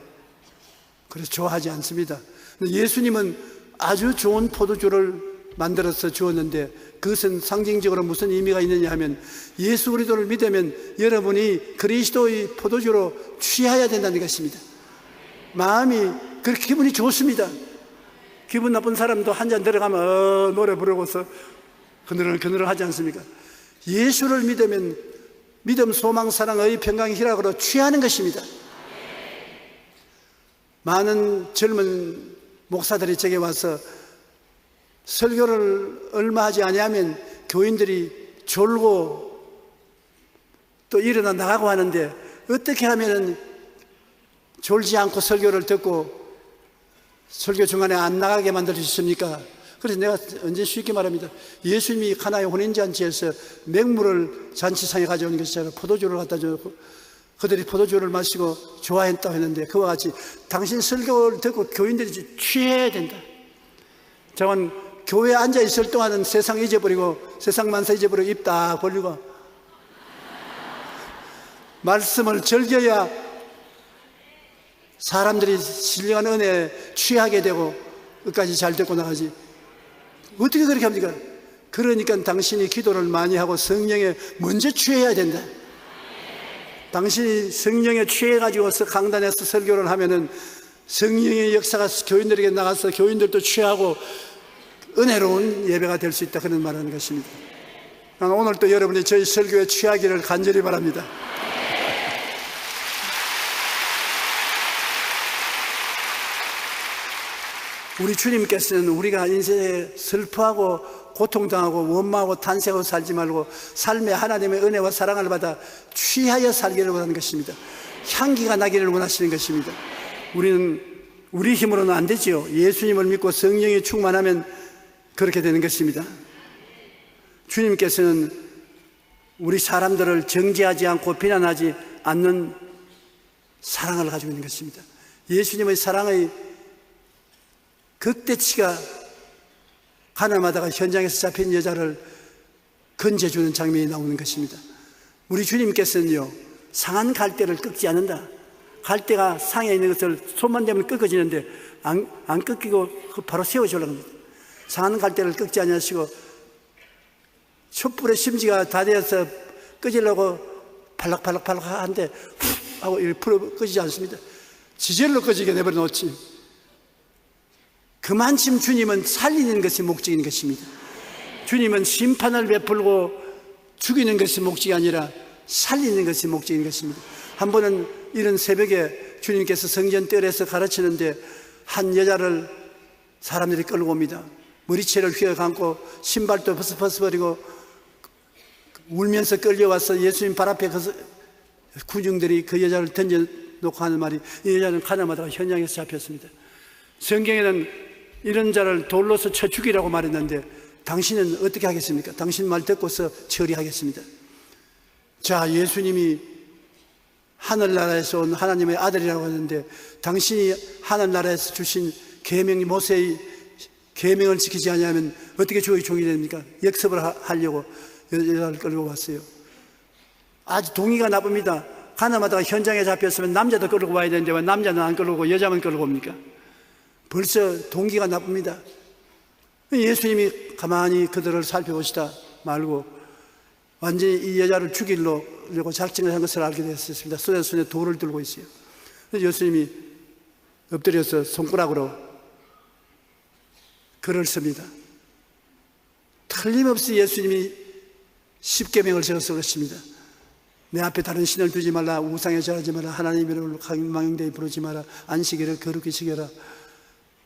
그래서 좋아하지 않습니다. 예수님은 아주 좋은 포도주를 만들어서 주었는데 그것은 상징적으로 무슨 의미가 있느냐 하면 예수 그리스도를 믿으면 여러분이 그리스도의 포도주로 취해야 된다는 것입니다. 마음이 그렇게 기분이 좋습니다. 기분 나쁜 사람도 한 잔 들어가면 노래 부르고서 그늘을 하지 않습니까? 예수를 믿으면 믿음, 소망, 사랑, 의, 평강, 희락으로 취하는 것입니다. 많은 젊은 목사들이 제게 와서 설교를 얼마 하지 아니하면 교인들이 졸고 또 일어나 나가고 하는데 어떻게 하면 졸지 않고 설교를 듣고 설교 중간에 안 나가게 만들 수 있습니까? 그래서 내가 언제 쉽게 말합니다. 예수님이 가나의 혼인잔치에서 맹물을 잔치상에 가져오는 것이잖아요. 포도주를 갖다 주고 그들이 포도주를 마시고 좋아했다고 했는데 그와 같이 당신 설교를 듣고 교인들이 취해야 된다. 저는 교회에 앉아 있을 동안은 세상 잊어버리고 세상 만사 잊어버리고 입 딱 벌리고 말씀을 즐겨야 사람들이 신령한 은혜에 취하게 되고 끝까지 잘 듣고 나가지. 어떻게 그렇게 합니까? 그러니까 당신이 기도를 많이 하고 성령에 먼저 취해야 된다. 당신이 성령에 취해가지고서 강단에서 설교를 하면은 성령의 역사가 교인들에게 나가서 교인들도 취하고 은혜로운 예배가 될 수 있다. 그런 말하는 것입니다. 나는 오늘 또 여러분이 저희 설교에 취하기를 간절히 바랍니다. 우리 주님께서는 우리가 인생에 슬퍼하고 고통당하고 원망하고 탄식하고 살지 말고 삶에 하나님의 은혜와 사랑을 받아 취하여 살기를 원하는 것입니다. 향기가 나기를 원하시는 것입니다. 우리는 우리 힘으로는 안 되지요. 예수님을 믿고 성령이 충만하면 그렇게 되는 것입니다. 주님께서는 우리 사람들을 정죄하지 않고 비난하지 않는 사랑을 가지고 있는 것입니다. 예수님의 사랑의 극대치가 가나마다가 현장에서 잡힌 여자를 건져주는 장면이 나오는 것입니다. 우리 주님께서는요, 상한 갈대를 꺾지 않는다. 갈대가 상에 있는 것을 손만 대면 꺾어지는데 안 꺾이고 바로 세워주려고 합니다. 상한 갈대를 꺾지 않으시고 촛불의 심지가 다 되어서 끄지려고 팔락팔락 한데 훅 하고 이렇게 풀어 끄지지 않습니다. 지젤로 끄지게 내버려 놓지. 그만큼 주님은 살리는 것이 목적인 것입니다. 주님은 심판을 베풀고 죽이는 것이 목적이 아니라 살리는 것이 목적인 것입니다. 한 번은 이런 새벽에 주님께서 성전 뜰에서 가르치는데 한 여자를 사람들이 끌고 옵니다. 머리채를 휘어감고 신발도 벗어버리고 울면서 끌려와서 예수님 발 앞에 군중들이 그 여자를 던져놓고 하는 말이, 이 여자는 가나마다가 현장에서 잡혔습니다. 성경에는 이런 자를 돌로서 쳐 죽이라고 말했는데 당신은 어떻게 하겠습니까? 당신 말 듣고서 처리하겠습니다. 자, 예수님이 하늘나라에서 온 하나님의 아들이라고 하는데 당신이 하늘나라에서 주신 계명, 모세의 계명을 지키지 않으면 어떻게 주의 종이 됩니까? 역습을 하려고 여자를 끌고 왔어요. 아주 동의가 나쁩니다. 가나마다가 현장에 잡혔으면 남자도 끌고 와야 되는데 왜 남자는 안 끌고 오고 여자만 끌고 옵니까? 벌써 동기가 나쁩니다. 예수님이 가만히 그들을 살펴보시다 말고 완전히 이 여자를 죽이려고 작정을 한 것을 알게 됐습니다. 손에 돌을 들고 있어요. 그래서 예수님이 엎드려서 손가락으로 글을 씁니다. 틀림없이 예수님이 십계명을 적었을 것입니다. 내 앞에 다른 신을 두지 말라, 우상에 절하지 말라, 하나님의 이름을 망령되이 부르지 마라, 안식일을 거룩히 지켜라,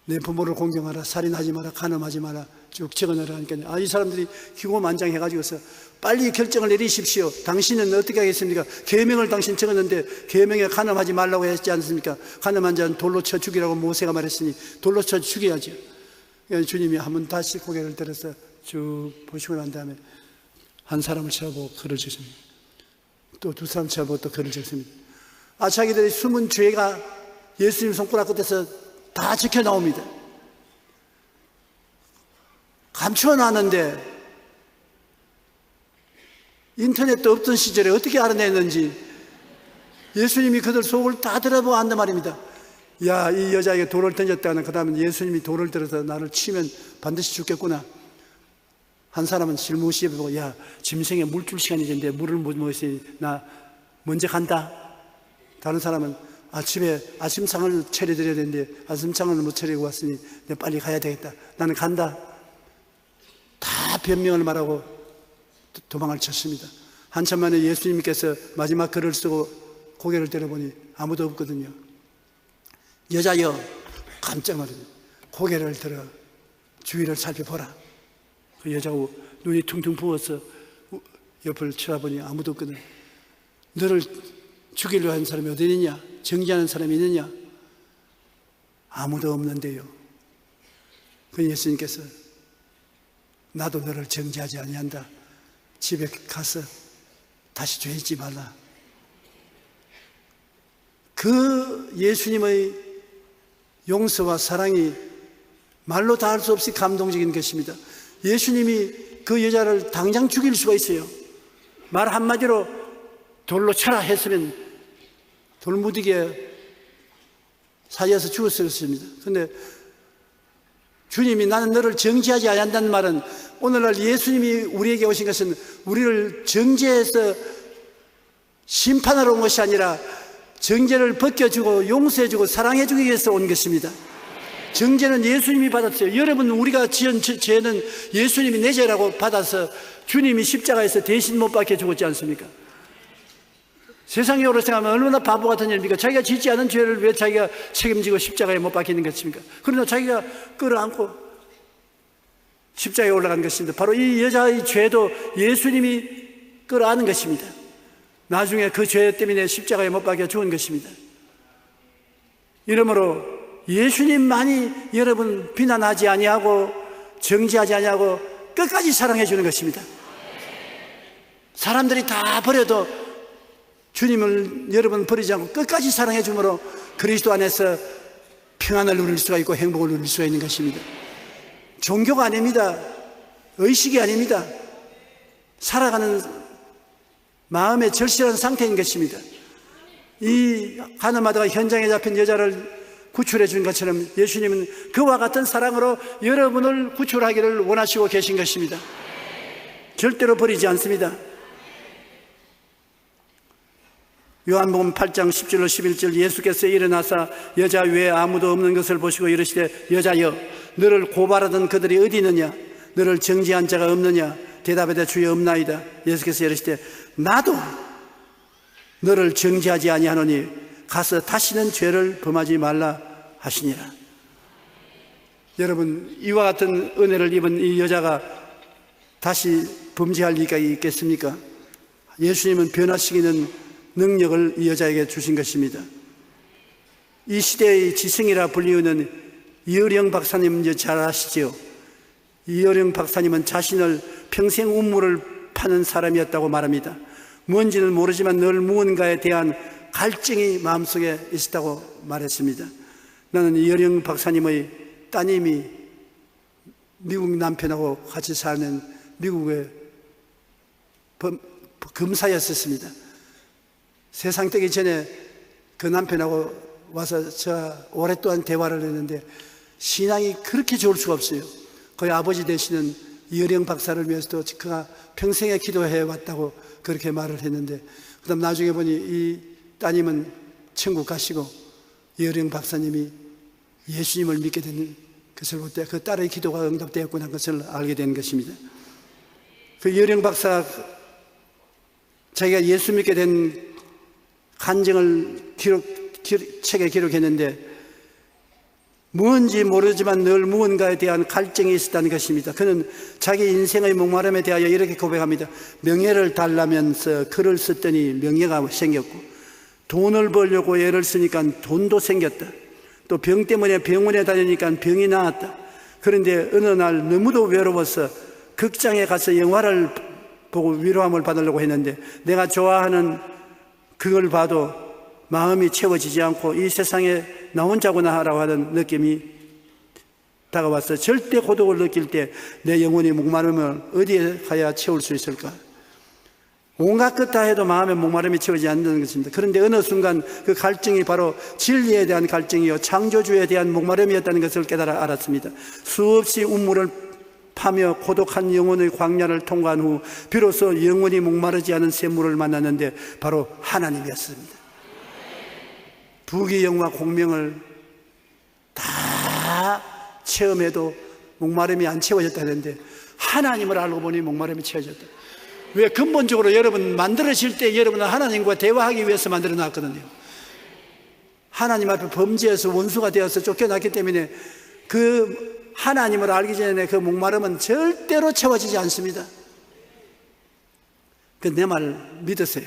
내 부모를 공경하라, 살인하지 마라, 간음하지 마라, 쭉 적어내라니까. 이 사람들이 기고만장해가지고서 빨리 결정을 내리십시오. 당신은 어떻게 하겠습니까? 계명을 당신 적었는데 계명에 간음하지 말라고 했지 않습니까? 간음한 자는 돌로 쳐 죽이라고 모세가 말했으니 돌로 쳐 죽여야죠. 주님이 한번 다시 고개를 들어서 쭉 보시고 난 다음에 한 사람을 쳐보고 글을 적습니다. 또 두 사람 쳐보고 또 글을 적습니다. 자기들의 숨은 죄가 예수님 손가락 끝에서 다 지켜 나옵니다. 감추어 놨는데 인터넷도 없던 시절에 어떻게 알아냈는지 예수님이 그들 속을 다 들어보고 한단 말입니다. 야, 이 여자에게 돌을 던졌다가는 그 다음에 예수님이 돌을 들어서 나를 치면 반드시 죽겠구나. 한 사람은 실무시해보고, 야, 짐승에 물 줄 시간이 됐는데 물을 못 먹으니 나 먼저 간다. 다른 사람은 아침에 아침상을 차려드려야 되는데 아침상을 못 차리고 왔으니 내가 빨리 가야 되겠다. 나는 간다. 다 변명을 말하고 도망을 쳤습니다. 한참 만에 예수님께서 마지막 글을 쓰고 고개를 들어보니 아무도 없거든요. 여자여, 깜짝 놀랐어요. 고개를 들어 주위를 살펴보라. 그 여자가 눈이 퉁퉁 부어서 옆을 쳐다보니 아무도 없거든. 너를 죽이려 하는 사람이 어디 있느냐? 정죄하는 사람이 있느냐? 아무도 없는데요. 그 예수님께서 나도 너를 정죄하지 아니한다. 집에 가서 다시 죄 짓지 말라. 그 예수님의 용서와 사랑이 말로 다 할 수 없이 감동적인 것입니다. 예수님이 그 여자를 당장 죽일 수가 있어요. 말 한마디로 돌로 쳐라 했으면 돌무디게 사지에서 죽었을 것입니다. 그런데 주님이 나는 너를 정죄하지 않는다는 말은 오늘날 예수님이 우리에게 오신 것은 우리를 정죄해서 심판하러 온 것이 아니라 정죄를 벗겨주고 용서해주고 사랑해주기 위해서 온 것입니다. 정죄는 예수님이 받았어요. 여러분, 우리가 지은 죄는 예수님이 내 죄라고 받아서 주님이 십자가에서 대신 못 박혀 죽었지 않습니까? 세상적으로 생각하면 얼마나 바보 같은 일입니까? 자기가 짓지 않은 죄를 왜 자기가 책임지고 십자가에 못 박히는 것입니까? 그러나 자기가 끌어안고 십자가에 올라간 것입니다. 바로 이 여자의 죄도 예수님이 끌어안은 것입니다. 나중에 그 죄 때문에 십자가에 못 박혀 죽은 것입니다. 이러므로 예수님만이 여러분 비난하지 아니하고 정지하지 아니하고 끝까지 사랑해 주는 것입니다. 사람들이 다 버려도 주님을 여러분 버리지 않고 끝까지 사랑해 주므로 그리스도 안에서 평안을 누릴 수가 있고 행복을 누릴 수가 있는 것입니다. 종교가 아닙니다. 의식이 아닙니다. 살아가는 마음의 절실한 상태인 것입니다. 이 가늠하다가 현장에 잡힌 여자를 구출해 준 것처럼 예수님은 그와 같은 사랑으로 여러분을 구출하기를 원하시고 계신 것입니다. 절대로 버리지 않습니다. 요한복음 8장 10절로 11절 예수께서 일어나사 여자 외에 아무도 없는 것을 보시고 이르시되 여자여 너를 고발하던 그들이 어디 있느냐 너를 정죄한 자가 없느냐 대답하되 주여 없나이다. 예수께서 이르시되 나도 너를 정죄하지 아니하노니 가서 다시는 죄를 범하지 말라 하시니라. 여러분 이와 같은 은혜를 입은 이 여자가 다시 범죄할 리가 있겠습니까? 예수님은 변화시키는 능력을 이 여자에게 주신 것입니다. 이 시대의 지성이라 불리우는 이어령 박사님 이제 잘 아시죠? 이어령 박사님은 자신을 평생 운물을 파는 사람이었다고 말합니다. 뭔지는 모르지만 늘 무언가에 대한 갈증이 마음속에 있었다고 말했습니다. 나는 이어령 박사님의 따님이 미국 남편하고 같이 사는 미국의 검사였었습니다. 세상 뜨기 전에 그 남편하고 와서 저 오랫동안 대화를 했는데 신앙이 그렇게 좋을 수가 없어요. 거의 아버지 되시는 이어령 박사를 위해서도 그가 평생에 기도해 왔다고 그렇게 말을 했는데 그 다음 나중에 보니 이 따님은 천국 가시고 이어령 박사님이 예수님을 믿게 된 것을 볼 때 그 딸의 기도가 응답되었구나 그것을 알게 된 것입니다. 그 이어령 박사 자기가 예수 믿게 된 간증을 책에 기록했는데 뭔지 모르지만 늘 무언가에 대한 갈증이 있었다는 것입니다. 그는 자기 인생의 목마름에 대하여 이렇게 고백합니다. 명예를 달라면서 글을 썼더니 명예가 생겼고 돈을 벌려고 애를 쓰니까 돈도 생겼다. 또 병 때문에 병원에 다니니까 병이 나았다. 그런데 어느 날 너무도 외로워서 극장에 가서 영화를 보고 위로함을 받으려고 했는데 내가 좋아하는 그걸 봐도 마음이 채워지지 않고 이 세상에 나 혼자구나 하라고 하는 느낌이 다가와서 절대 고독을 느낄 때 내 영혼이 목마름을 어디에 가야 채울 수 있을까? 온갖 것 다 해도 마음의 목마름이 채워지지 않는 것입니다. 그런데 어느 순간 그 갈증이 바로 진리에 대한 갈증이요 창조주에 대한 목마름이었다는 것을 깨달아 알았습니다. 수없이 운물을 파며 고독한 영혼의 광야를 통과한 후 비로소 영원히 목마르지 않은 샘물을 만났는데 바로 하나님이었습니다. 부귀영화 공명을 다 체험해도 목마름이 안 채워졌다는데 하나님을 알고 보니 목마름이 채워졌다. 왜? 근본적으로 여러분 만들어질 때 여러분은 하나님과 대화하기 위해서 만들어 놨거든요. 하나님 앞에 범죄해서 원수가 되어서 쫓겨났기 때문에 그 하나님을 알기 전에 그 목마름은 절대로 채워지지 않습니다. 그 내 말 믿으세요.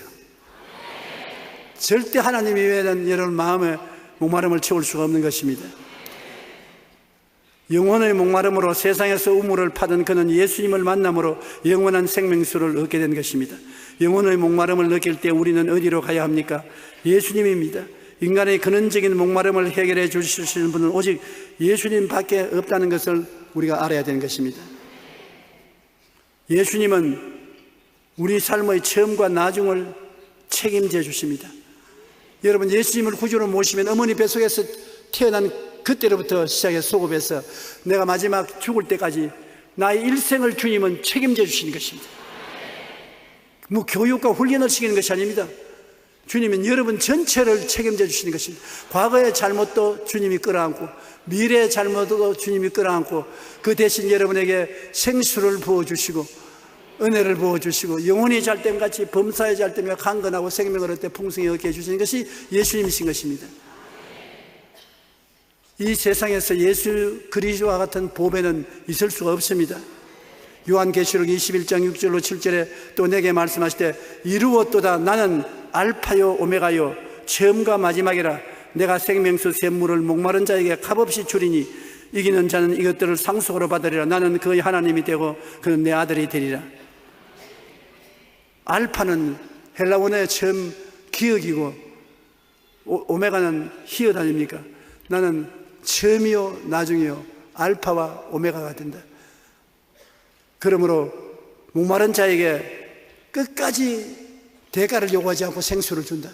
절대 하나님 이외에는 여러분 마음의 목마름을 채울 수가 없는 것입니다. 영혼의 목마름으로 세상에서 우물을 파던 그는 예수님을 만남으로 영원한 생명수를 얻게 된 것입니다. 영혼의 목마름을 느낄 때 우리는 어디로 가야 합니까? 예수님입니다. 인간의 근원적인 목마름을 해결해 주시는 분은 오직 예수님 밖에 없다는 것을 우리가 알아야 되는 것입니다. 예수님은 우리 삶의 처음과 나중을 책임져 주십니다. 여러분 예수님을 구주로 모시면 어머니 뱃속에서 태어난 그때로부터 시작해 소급해서 내가 마지막 죽을 때까지 나의 일생을 주님은 책임져 주시는 것입니다. 뭐 교육과 훈련을 시키는 것이 아닙니다. 주님은 여러분 전체를 책임져 주시는 것입니다. 과거의 잘못도 주님이 끌어안고 미래의 잘못도 주님이 끌어안고 그 대신 여러분에게 생수를 부어주시고 은혜를 부어주시고 영혼이 잘됨같이 범사에 잘되며 강건하고 생명을 얻되 풍성히 얻게 해주시는 것이 예수님이신 것입니다. 이 세상에서 예수 그리스도와 같은 보배는 있을 수가 없습니다. 요한계시록 21장 6절로 7절에 또 내게 말씀하시되 이루었도다 나는 알파요 오메가요 처음과 마지막이라 내가 생명수 샘물을 목마른 자에게 값없이 주리니 이기는 자는 이것들을 상속으로 받으리라. 나는 그의 하나님이 되고 그는 내 아들이 되리라. 알파는 헬라어의 처음 기억이고 오메가는 히읗 아닙니까? 나는 처음이요 나중이요 알파와 오메가가 된다. 그러므로 목마른 자에게 끝까지 대가를 요구하지 않고 생수를 준다.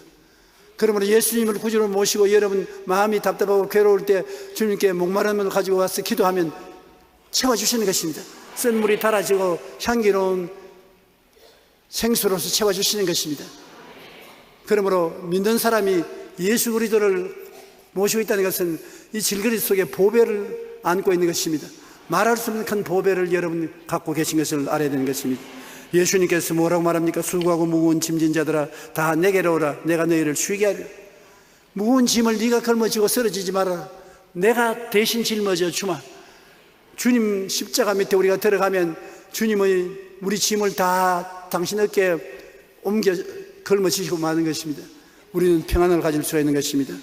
그러므로 예수님을 구주로 모시고 여러분 마음이 답답하고 괴로울 때 주님께 목마름을 가지고 와서 기도하면 채워주시는 것입니다. 쓴 물이 달아지고 향기로운 생수로서 채워주시는 것입니다. 그러므로 믿는 사람이 예수 그리스도를 모시고 있다는 것은 이 질그릇 속에 보배를 안고 있는 것입니다. 말할 수 없는 큰 보배를 여러분 갖고 계신 것을 알아야 되는 것입니다. 예수님께서 뭐라고 말합니까? 수고하고 무거운 짐진 자들아 다 내게로 오라. 내가 너희를 쉬게 하리라. 무거운 짐을 네가 걸머지고 쓰러지지 말아라. 내가 대신 짊어져 주마. 주님 십자가 밑에 우리가 들어가면 주님의 우리 짐을 다 당신 어깨에 옮겨 걸머지시고 마는 것입니다. 우리는 평안을 가질 수가 있는 것입니다.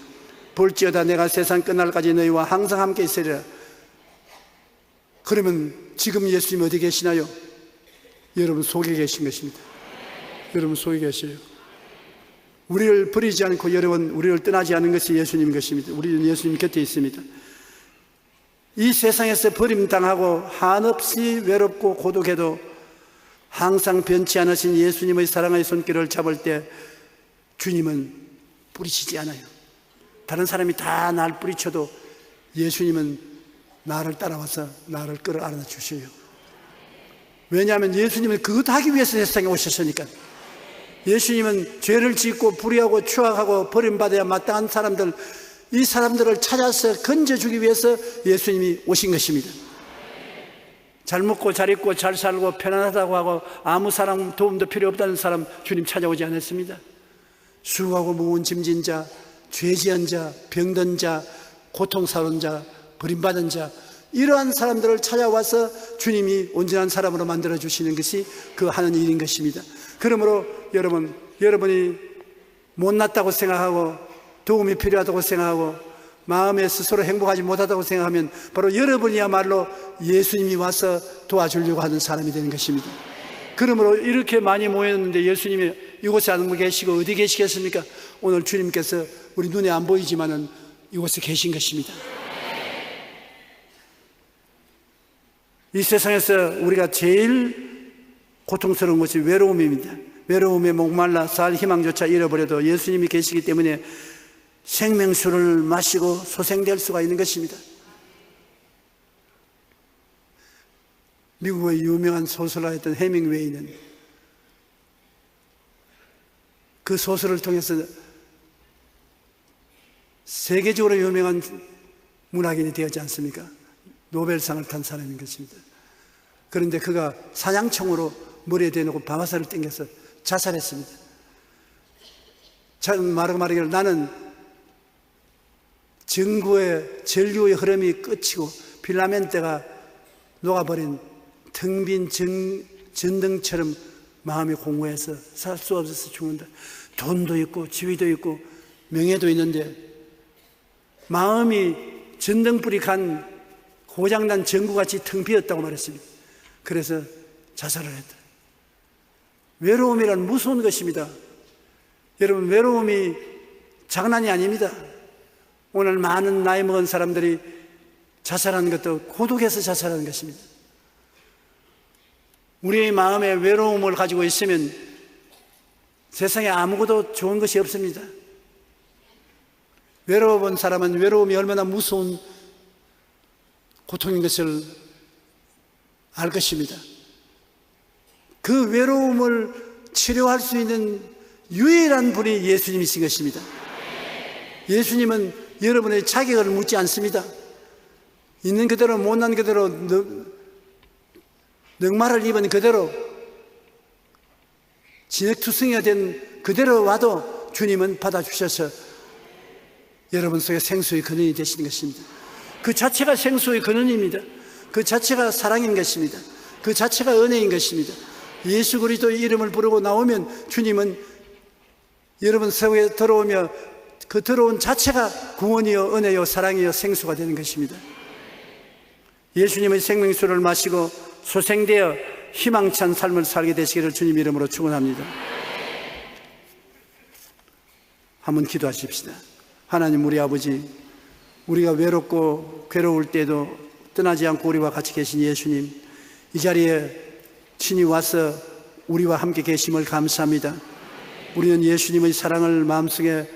볼지어다 내가 세상 끝날까지 너희와 항상 함께 있으리라. 그러면 지금 예수님 어디 계시나요? 여러분 속에 계신 것입니다. 여러분 속에 계셔요. 우리를 버리지 않고 여러분 우리를 떠나지 않은 것이 예수님 것입니다. 우리는 예수님 곁에 있습니다. 이 세상에서 버림당하고 한없이 외롭고 고독해도 항상 변치 않으신 예수님의 사랑의 손길을 잡을 때 주님은 뿌리치지 않아요. 다른 사람이 다 날 뿌리쳐도 예수님은 나를 따라와서 나를 끌어안아 주셔요. 왜냐하면 예수님은 그것도 하기 위해서 세상에 오셨으니까. 예수님은 죄를 짓고 불의하고 추악하고 버림받아야 마땅한 사람들, 이 사람들을 찾아서 건져주기 위해서 예수님이 오신 것입니다. 잘 먹고 잘 입고 잘 살고 편안하다고 하고 아무 사람 도움도 필요 없다는 사람 주님 찾아오지 않았습니다. 수고하고 무거운 짐진 자, 죄지은 자, 병든 자, 고통스러운 자, 버림받은 자, 이러한 사람들을 찾아와서 주님이 온전한 사람으로 만들어주시는 것이 그 하는 일인 것입니다. 그러므로 여러분이 못났다고 생각하고 도움이 필요하다고 생각하고 마음에 스스로 행복하지 못하다고 생각하면 바로 여러분이야말로 예수님이 와서 도와주려고 하는 사람이 되는 것입니다. 그러므로 이렇게 많이 모였는데 예수님이 이곳에 안 계시고 어디 계시겠습니까? 오늘 주님께서 우리 눈에 안 보이지만은 이곳에 계신 것입니다. 이 세상에서 우리가 제일 고통스러운 것이 외로움입니다. 외로움에 목말라 살 희망조차 잃어버려도 예수님이 계시기 때문에 생명수를 마시고 소생될 수가 있는 것입니다. 미국의 유명한 소설가였던 해밍웨이는 그 소설을 통해서 세계적으로 유명한 문학인이 되었지 않습니까? 노벨상을 탄 사람인 것입니다. 그런데 그가 사냥총으로 머리에 대놓고 방아쇠를 당겨서 자살했습니다. 말하기를 나는 전류의 흐름이 끝이고 필라멘트가 녹아버린 텅 빈 전등처럼 마음이 공허해서 살 수 없어서 죽는다. 돈도 있고 지위도 있고 명예도 있는데 마음이 전등불이 간 고장난 전구같이 텅 비었다고 말했습니다. 그래서 자살을 했다. 외로움이란 무서운 것입니다. 여러분, 외로움이 장난이 아닙니다. 오늘 많은 나이 먹은 사람들이 자살하는 것도 고독해서 자살하는 것입니다. 우리의 마음에 외로움을 가지고 있으면 세상에 아무것도 좋은 것이 없습니다. 외로워본 사람은 외로움이 얼마나 무서운 고통인 것을 알 것입니다. 그 외로움을 치료할 수 있는 유일한 분이 예수님이신 것입니다. 예수님은 여러분의 자격을 묻지 않습니다. 있는 그대로 못난 그대로 넉마를 입은 그대로 진흙투성이가 된 그대로 와도 주님은 받아주셔서 여러분 속에 생수의 근원이 되시는 것입니다. 그 자체가 생수의 근원입니다. 그 자체가 사랑인 것입니다. 그 자체가 은혜인 것입니다. 예수 그리스도의 이름을 부르고 나오면 주님은 여러분 속에 들어오며 그 들어온 자체가 구원이요 은혜요 사랑이요 생수가 되는 것입니다. 예수님의 생명수를 마시고 소생되어 희망찬 삶을 살게 되시기를 주님 이름으로 축원합니다. 한번 기도하십시다. 하나님, 우리 아버지, 우리가 외롭고 괴로울 때도 떠나지 않고 우리와 같이 계신 예수님, 이 자리에 친히 와서 우리와 함께 계심을 감사합니다. 우리는 예수님의 사랑을 마음속에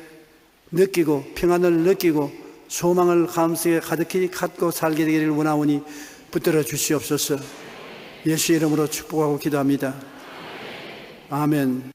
느끼고 평안을 느끼고 소망을 마음속에 가득히 갖고 살게 되기를 원하오니 붙들어 주시옵소서. 예수 이름으로 축복하고 기도합니다. 아멘.